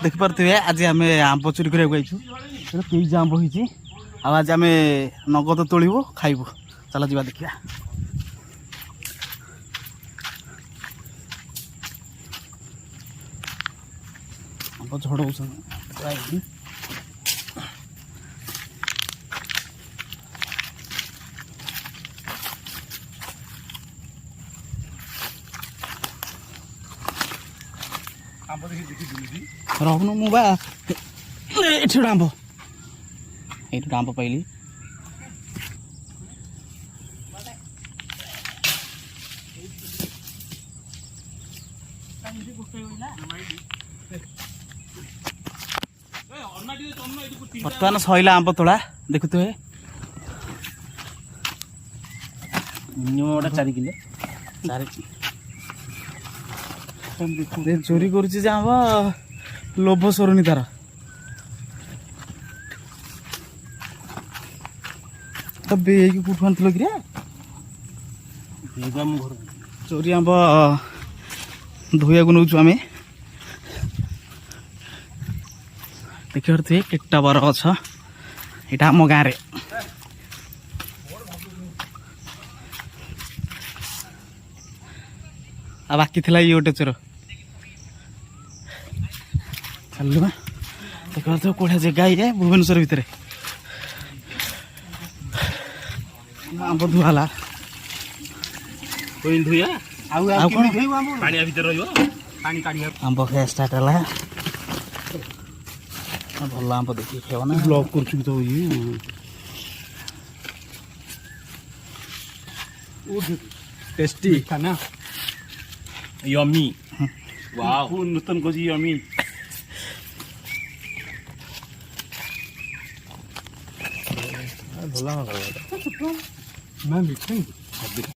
ଦେଖିପାରୁଥିବେ ଆଜି ଆମେ ଆମ୍ବ ଚୋରି କରିବାକୁ ଯାଇଛୁ। କେଇଜ ଆମ୍ବ ହେଇଛି ଆଉ ଆଜି ଆମେ ନଗଦ ତୋଳିବୁ ଖାଇବୁ। ଚାଲ ଯିବା ଦେଖିବା। ଆମ୍ବ ଝଡ଼ଉଛନ୍ତି। ରହୁନୁ ମୁଁ ବା ଏଠି ଗୋଟେ ଆମ୍ବ ଏଇଠି ଗୋଟେ ଆମ୍ବ ପାଇଲି। ବର୍ତ୍ତମାନ ସଇଲା ଆମ୍ବ ତୋଳା ଦେଖୁଥିବେ। ମିନିମମ୍ ଗୋଟେ 4 କିଲୋ ଚୋରି କରୁଛି ଯେ ଆମ୍ବ ଲୋଭ ସରୁନି ତାର। ବେଗି କୋଉଠୁ ଆଣିଥିଲ କିରେ? ଚୋରି ଆମ୍ବ ଧୋଇବାକୁ ନେଉଛୁ ଆମେ। ଦେଖିପାରୁଥିବେ କେତେଟା ବର ଗଛ। ଏଇଟା ଆମ ଗାଁରେ। ଆଉ ବାକି ଥିଲା ଇଏ ଗୋଟେ ଚୋର। ଚାଲୁ ଦେଖିପାରୁଥିବ କୋଉଠି ଜାଗା ଇଏ ଭୁବନେଶ୍ୱର ଭିତରେ। ଆମ୍ବ ଧୁଆ ହେଲା। ଆଉ କଣ ପାଣି ଭିତରେ ରହିବ। ପାଣି କାଢିବା ଆମ୍ବ ଖାଇବା ଷ୍ଟାର୍ଟ ହେଲା। ଭଲ ଆମ୍ବ ଦେଖିକି ଖାଇବ ନା। ବ୍ଲକ୍ କରୁଛୁ ତ ଇଏ टेस्टी खाना यम्मी वाओ नूतन को जी यम्मी भला मैं मिठाई